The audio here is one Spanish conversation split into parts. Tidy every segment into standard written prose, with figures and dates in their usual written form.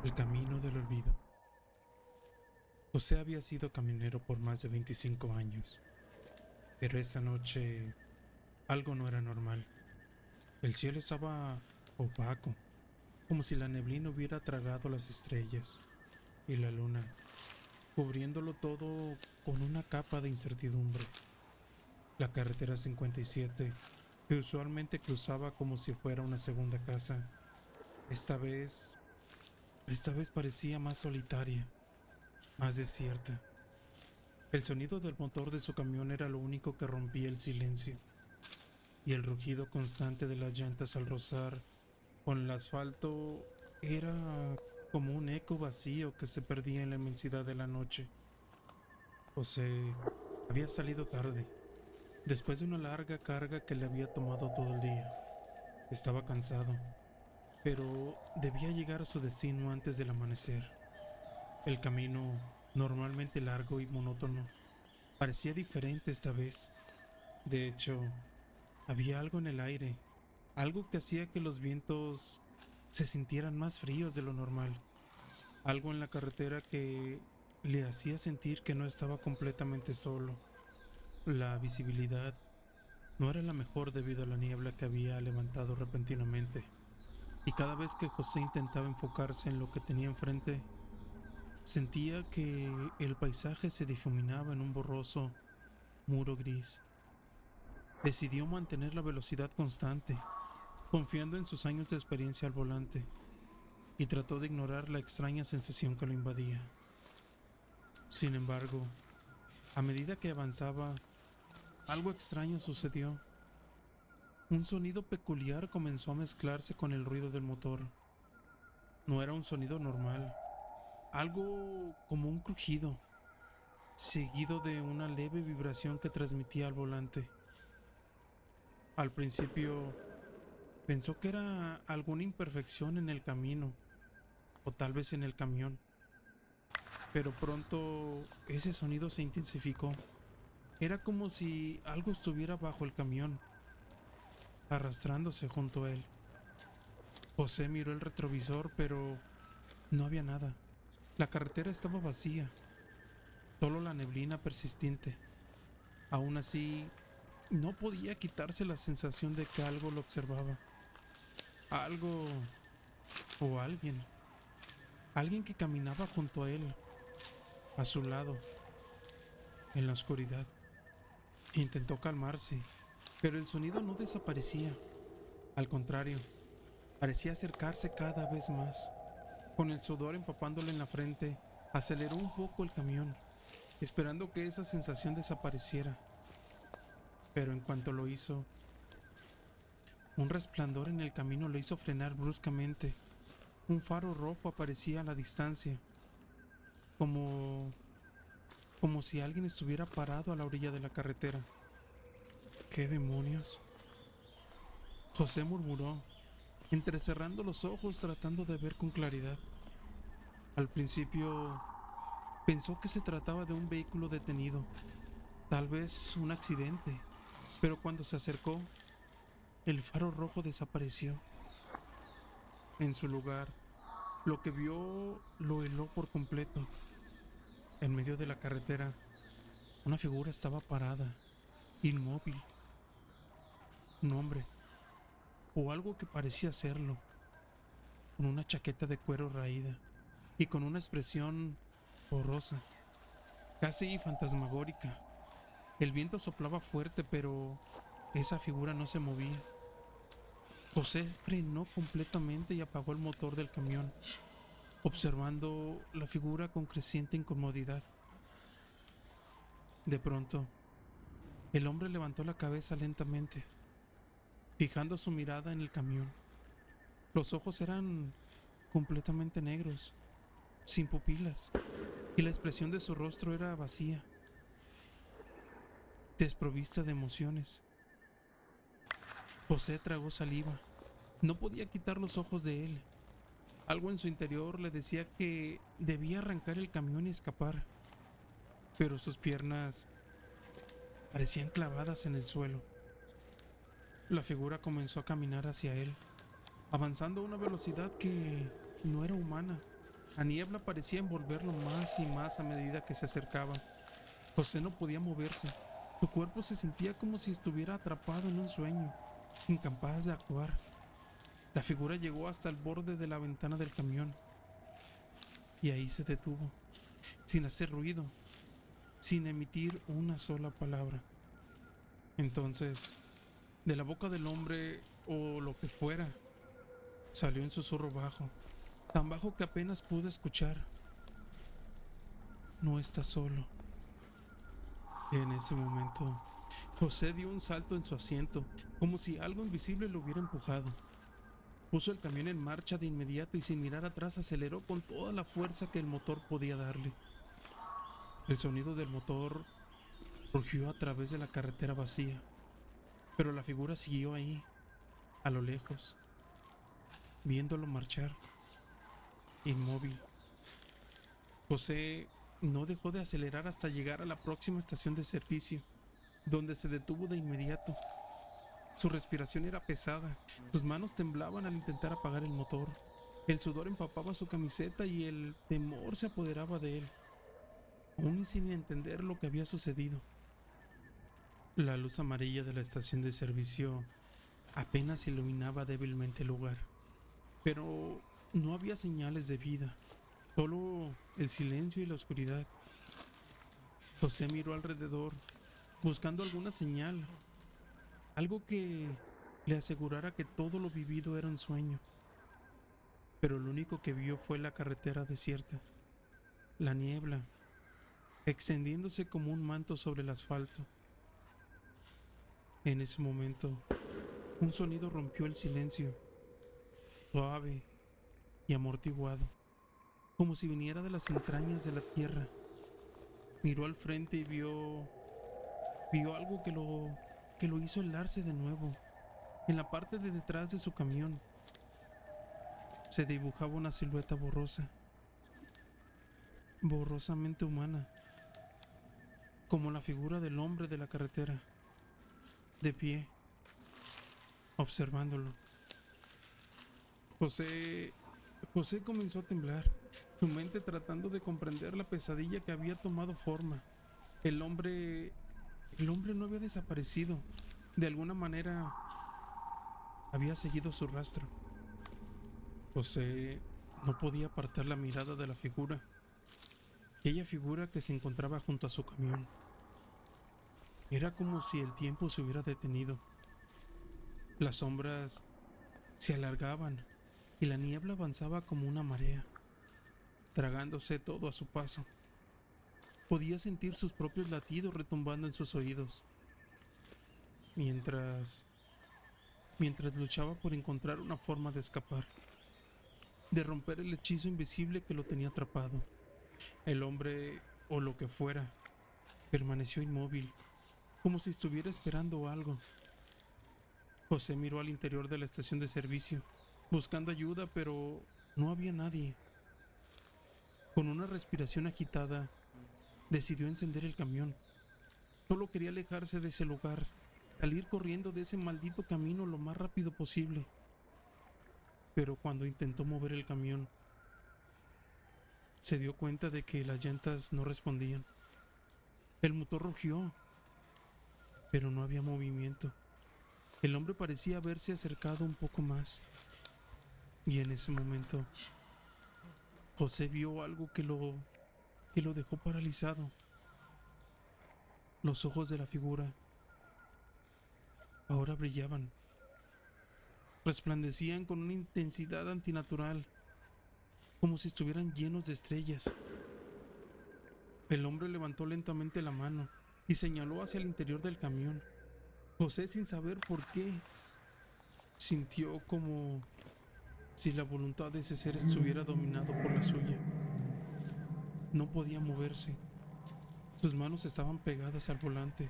El camino del olvido. José había sido camionero por más de 25 años, pero esa noche algo no era normal. El cielo estaba opaco, como si la neblina hubiera tragado las estrellas, y la luna, cubriéndolo todo con una capa de incertidumbre. La carretera 57, que usualmente cruzaba como si fuera una segunda casa, esta vez, esta vez parecía más solitaria, más desierta. El sonido del motor de su camión era lo único que rompía el silencio, y el rugido constante de las llantas al rozar con el asfalto era como un eco vacío que se perdía en la inmensidad de la noche. José había salido tarde, después de una larga carga que le había tomado todo el día. Estaba cansado, pero debía llegar a su destino antes del amanecer. El camino, normalmente largo y monótono, parecía diferente esta vez. De hecho, había algo en el aire, algo que hacía que los vientos se sintieran más fríos de lo normal, algo en la carretera que le hacía sentir que no estaba completamente solo. La visibilidad no era la mejor debido a la niebla que había levantado repentinamente, y cada vez que José intentaba enfocarse en lo que tenía enfrente, sentía que el paisaje se difuminaba en un borroso muro gris. Decidió mantener la velocidad constante, confiando en sus años de experiencia al volante, y trató de ignorar la extraña sensación que lo invadía. Sin embargo, a medida que avanzaba, algo extraño sucedió. Un sonido peculiar comenzó a mezclarse con el ruido del motor. No era un sonido normal, algo como un crujido, seguido de una leve vibración que transmitía al volante. Al principio pensó que era alguna imperfección en el camino, o tal vez en el camión, pero pronto ese sonido se intensificó. Era como si algo estuviera bajo el camión, arrastrándose junto a él. José miró el retrovisor, pero no había nada. La carretera estaba vacía, solo la neblina persistente. Aún así, no podía quitarse la sensación de que algo lo observaba. Algo o alguien. Alguien que caminaba junto a él, a su lado, en la oscuridad. Intentó calmarse, pero el sonido no desaparecía. Al contrario, parecía acercarse cada vez más. Con el sudor empapándole en la frente, aceleró un poco el camión, esperando que esa sensación desapareciera. Pero en cuanto lo hizo, un resplandor en el camino lo hizo frenar bruscamente. Un faro rojo aparecía a la distancia, como como si alguien estuviera parado a la orilla de la carretera. ¿Qué demonios? José murmuró, entrecerrando los ojos tratando de ver con claridad. Al principio pensó que se trataba de un vehículo detenido, tal vez un accidente, pero cuando se acercó, el faro rojo desapareció. En su lugar, lo que vio lo heló por completo. En medio de la carretera, una figura estaba parada, inmóvil, un hombre, o algo que parecía serlo, con una chaqueta de cuero raída y con una expresión borrosa, casi fantasmagórica. El viento soplaba fuerte, pero esa figura no se movía. José frenó completamente y apagó el motor del camión, observando la figura con creciente incomodidad. De pronto, el hombre levantó la cabeza lentamente, fijando su mirada en el camión. Los ojos eran completamente negros, sin pupilas, y la expresión de su rostro era vacía, desprovista de emociones. José tragó saliva. No podía quitar los ojos de él. Algo en su interior le decía que debía arrancar el camión y escapar, pero sus piernas parecían clavadas en el suelo. La figura comenzó a caminar hacia él, avanzando a una velocidad que no era humana. La niebla parecía envolverlo más y más a medida que se acercaba. José no podía moverse. Su cuerpo se sentía como si estuviera atrapado en un sueño, incapaz de actuar. La figura llegó hasta el borde de la ventana del camión y ahí se detuvo, sin hacer ruido, sin emitir una sola palabra. Entonces, de la boca del hombre o lo que fuera, salió un susurro bajo, tan bajo que apenas pude escuchar. No estás solo. En ese momento, José dio un salto en su asiento, como si algo invisible lo hubiera empujado. Puso el camión en marcha de inmediato y sin mirar atrás aceleró con toda la fuerza que el motor podía darle. El sonido del motor rugió a través de la carretera vacía, pero la figura siguió ahí, a lo lejos, viéndolo marchar, inmóvil. José no dejó de acelerar hasta llegar a la próxima estación de servicio, donde se detuvo de inmediato. Su respiración era pesada, sus manos temblaban al intentar apagar el motor. El sudor empapaba su camiseta y el temor se apoderaba de él, aún sin entender lo que había sucedido. La luz amarilla de la estación de servicio apenas iluminaba débilmente el lugar, pero no había señales de vida, solo el silencio y la oscuridad. José miró alrededor, buscando alguna señal, algo que le asegurara que todo lo vivido era un sueño, pero lo único que vio fue la carretera desierta, la niebla, extendiéndose como un manto sobre el asfalto. En ese momento, un sonido rompió el silencio, suave y amortiguado, como si viniera de las entrañas de la tierra. Miró al frente y vio algo que lo hizo helarse de nuevo. En la parte de detrás de su camión se dibujaba una silueta borrosa, borrosamente humana, como la figura del hombre de la carretera, de pie, observándolo. José, José comenzó a temblar, su mente tratando de comprender la pesadilla que había tomado forma. El hombre, el hombre no había desaparecido. De alguna manera había seguido su rastro. José no podía apartar la mirada de la figura, aquella figura que se encontraba junto a su camión. Era como si el tiempo se hubiera detenido. Las sombras se alargaban y la niebla avanzaba como una marea, tragándose todo a su paso. Podía sentir sus propios latidos retumbando en sus oídos, mientras luchaba por encontrar una forma de escapar, de romper el hechizo invisible que lo tenía atrapado. El hombre, o lo que fuera, permaneció inmóvil, como si estuviera esperando algo. José miró al interior de la estación de servicio, buscando ayuda, pero no había nadie. Con una respiración agitada, decidió encender el camión. Solo quería alejarse de ese lugar, salir corriendo de ese maldito camino lo más rápido posible. Pero cuando intentó mover el camión, se dio cuenta de que las llantas no respondían. El motor rugió, pero no había movimiento. El hombre parecía haberse acercado un poco más. Y en ese momento, José vio algo que lo dejó paralizado. Los ojos de la figura ahora brillaban, resplandecían con una intensidad antinatural, como si estuvieran llenos de estrellas. El hombre levantó lentamente la mano y señaló hacia el interior del camión. José, sin saber por qué, sintió como si la voluntad de ese ser estuviera dominado por la suya. No podía moverse. Sus manos estaban pegadas al volante,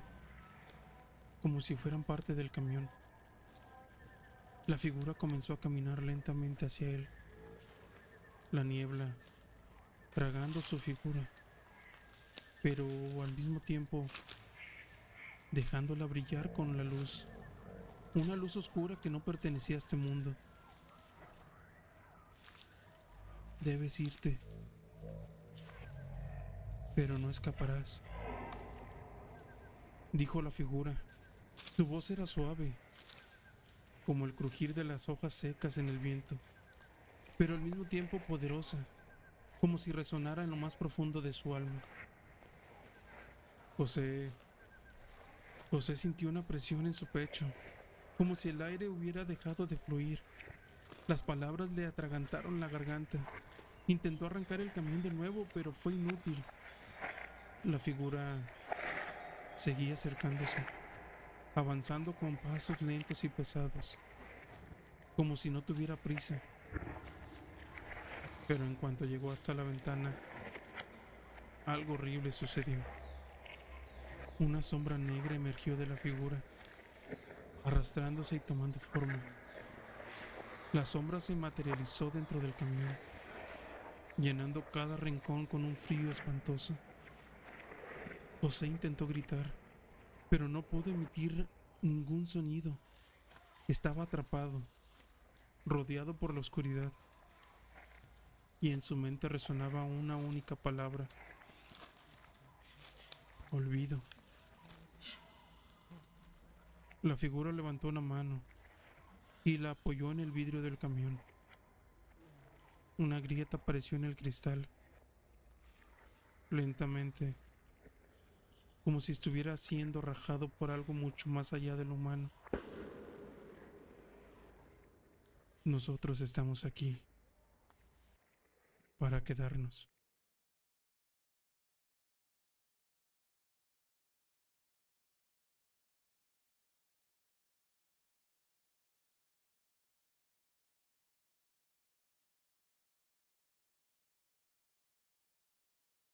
como si fueran parte del camión. La figura comenzó a caminar lentamente hacia él, la niebla tragando su figura, pero al mismo tiempo dejándola brillar con la luz, una luz oscura que no pertenecía a este mundo. Debes irte, pero no escaparás, dijo la figura. Su voz era suave, como el crujir de las hojas secas en el viento, pero al mismo tiempo poderosa, como si resonara en lo más profundo de su alma. José, José sintió una presión en su pecho, como si el aire hubiera dejado de fluir. Las palabras le atragantaron la garganta. Intentó arrancar el camión de nuevo, pero fue inútil. La figura seguía acercándose, avanzando con pasos lentos y pesados, como si no tuviera prisa. Pero en cuanto llegó hasta la ventana, algo horrible sucedió. Una sombra negra emergió de la figura, arrastrándose y tomando forma. La sombra se materializó dentro del camión, llenando cada rincón con un frío espantoso. José intentó gritar, pero no pudo emitir ningún sonido. Estaba atrapado, rodeado por la oscuridad, y en su mente resonaba una única palabra: olvido. La figura levantó una mano y la apoyó en el vidrio del camión. Una grieta apareció en el cristal, lentamente, como si estuviera siendo rajado por algo mucho más allá de lo humano. Nosotros estamos aquí para quedarnos.